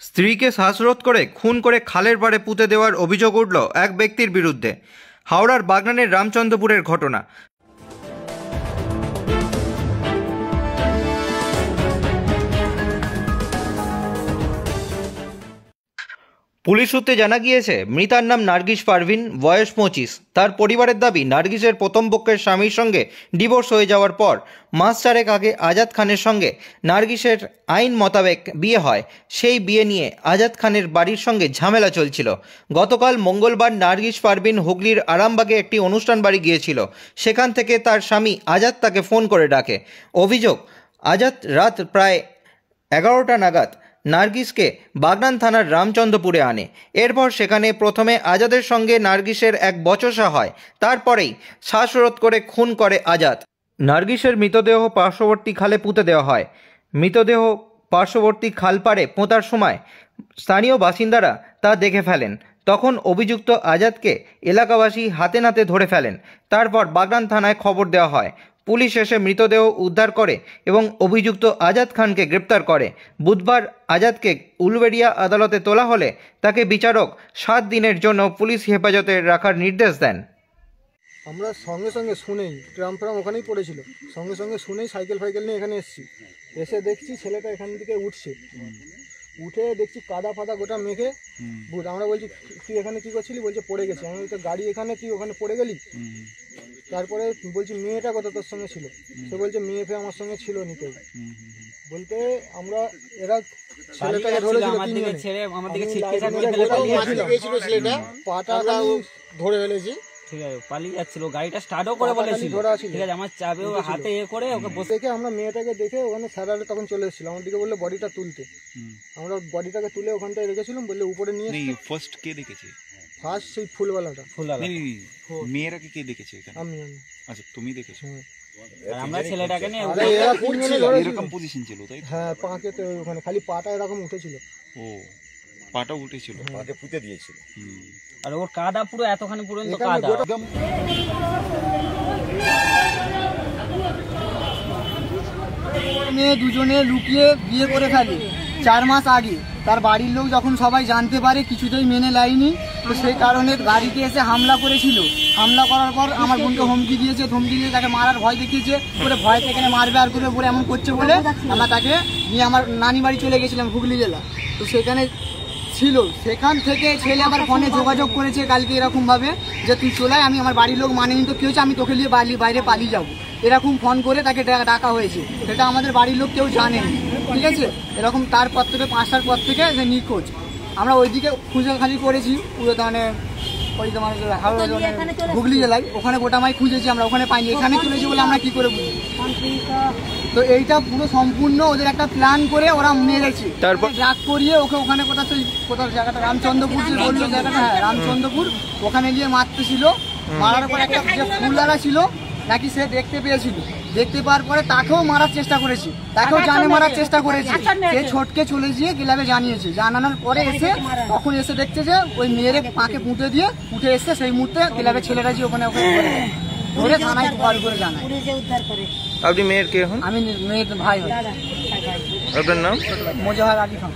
স্ত্রীকে শ্বাসরোধ করে খুন করে খালের পাড়ে পুঁতে দেওয়ার অভিযোগ উঠল এক ব্যক্তির বিরুদ্ধে। হাওড়ার বাগনানের রামচন্দ্রপুরের ঘটনা। পুলিশ সূত্রে জানা গিয়েছে, মৃতার নাম নার্গিস পারভিন, বয়স 25। তার পরিবারের দাবি, নার্গিসের প্রথম পক্ষের স্বামীর সঙ্গে ডিভোর্স হয়ে যাওয়ার পর মাস চারেক আগে আজাদ খানের সঙ্গে নার্গিসের আইন মোতাবেক বিয়ে হয়। সেই বিয়ে নিয়ে আজাদ খানের বাড়ির সঙ্গে ঝামেলা চলছিল। গতকাল মঙ্গলবার নার্গিস পারভিন হুগলির আরামবাগে একটি অনুষ্ঠান বাড়ি গিয়েছিল। সেখান থেকে তার স্বামী আজাদ তাকে ফোন করে ডাকে। অভিযোগ, আজাদ রাত প্রায় 11টা নাগাদ নার্গিসকে বাগনান থানার রামচন্দ্রপুরে আনে। এরপর সেখানে প্রথমে আজাদের সঙ্গে নার্গিসের এক বচসা হয়। তারপরেই শ্বাসরোধ করে খুন করে আজাদ। নার্গিসের মৃতদেহ পার্শ্ববর্তী খালে পুঁতে দেওয়া হয়। মৃতদেহ পার্শ্ববর্তী খালপাড়ে পোঁতার সময় স্থানীয় বাসিন্দারা তা দেখে ফেলেন। তখন অভিযুক্ত আজাদকে এলাকাবাসী হাতে নাতে ধরে ফেলেন। তারপর বাগনান থানায় খবর দেওয়া হয়। পুলিশ এসে মৃতদেহ উদ্ধার করে এবং অভিযুক্ত আজাদ খানকে গ্রেপ্তার করে। বুধবার আজাদকে উলুবেড়িয়া আদালতে তোলা হলে তাকে বিচারক 7 দিনের জন্য পুলিশ হেফাজতে রাখার নির্দেশ দেন। আমরা সঙ্গে সঙ্গে শুনেই ট্রাম ওখানেই পড়েছিল, সঙ্গে সঙ্গে শুনেই সাইকেল নিয়ে এখানে এসে দেখছি ছেলেটা এখান থেকে উঠে দেখছি কাদা ফাদা গোটা মেখে। আমরা বলছি, তুই এখানে কি করছিলি? বলছে পড়ে গেছি। আমি তো গাড়ি এখানে, তুই ওখানে পড়ে গেলি? তারপরে বলছি, মেয়েটা কত তোর সঙ্গে ছিল? সে বলছে, মেয়ে ফেয়ে আমার সঙ্গে ছিল নিতে। বলতে আমরা এরা ছেলেটাকে ধরেছিল, পাটা ধরে ফেলেছি। ঠিক আছে, পালিয়ে যাচ্ছিল, গাড়িটা স্টার্টও করে বলেছিল। ঠিক আছে, আমার চাবিও হাতে করে ওকে বসে দেখে আমরা মেয়েটাকে দেখে ওখানে স্যারালে তখন চলে এসেছিল। আমার দিকে বললে বডিটা তুলতে। আমরা বডিটাকে তুলে ওখানটায় রেখেছিলাম, বললে উপরে নিয়ে। ফার্স্ট কে দেখেছে? ফার্স্ট সেই ফুলওয়ালাটা। মেয়েরাকে কে দেখেছে এখানে? আমি। আচ্ছা, তুমি দেখেছো? আমরা ছেলেটাকে নিয়ে এরকম পজিশন ছিল, তাই? হ্যাঁ, পাকে তো ওখানে খালি পাটা এরকম উঠেছিল। ও, পাটা উঠেছিল, পাকে পুঁতে দিয়েছিল। আর ওর কাদা পুরো এতখানি পর্যন্ত কাদা। মেয়ে দুজনে লুকিয়ে বিয়ে করে ফেলে 4 মাস আগে। তার বাড়ির লোক যখন সবাই জানতে পারে, কিছুতেই মেনে লাইনি। তো সেই কারণে গাড়িতে এসে হামলা করেছিল। হামলা করার পর আমার বোনকে হুমকি দিয়েছে, তাকে মারার ভয় দেখিয়েছে। করে ভয় থেকে মারবে আর করবে বলে এমন করছে বলে আমরা তাকে নিয়ে আমার নানি বাড়ি চলে গেছিলাম, হুগলি জেলা। তো সেখানে ছিল। সেখান থেকে ছেলে আবার ফোনে যোগাযোগ করেছে কালকে এরকমভাবে যে, তুই চলে আয়, আমি আমার বাড়ির লোক মানেনি তো কী হয়েছে, আমি তোকে নিয়ে বাইরে পালিয়ে যাবো। এরকম ফোন করে তাকে ডাকা হয়েছে। সেটা আমাদের বাড়ির লোক কেউ জানেনি। ঠিক আছে, এরকম তারপর থেকে 5টার পর থেকে সে নিখোঁজ। আমরা ওইদিকে খুঁজেখানি করেছি পুরো, মানে ওই তোমার হুগলি জেলায় ওখানে গোটামাই খুঁজেছি আমরা, ওখানে পাইনি। এখানে চলেছি বলে আমরা কি করে বুঝি? তো এইটা পুরো সম্পূর্ণ ওদের একটা প্ল্যান করে ওরা মেরেছে। তারপর ড্রাগ করিয়ে ওকে ওখানে কোথাও জায়গাটা রামচন্দ্রপুর যে বললো জায়গাটা, হ্যাঁ রামচন্দ্রপুর, ওখানে গিয়ে মারতেছিল। মারার পর একটা যে ফুলওয়ালা ছিল নাকি, সে দেখতে পেয়েছিল। দেখতে পাওয়ার পরে তাকেও মারার চেষ্টা করেছি, তাকেও জানে মারার চেষ্টা করেছে। সে ছটকে চলে গিয়ে ক্লাবে জানিয়েছে। জানানোর পরে তখন এসে দেখছে যে ওই মেয়ের পাকে পুঁতে দিয়ে উঠে এসছে। সেই মুহূর্তে ক্লাবের ছেলেরা যে ওখানে ধরে থানায় কল করে জানায়। আপনি মেয়ের কে হন? আমি মেয়ের ভাই হই। আপনার নাম? মোজাহার আলী খান।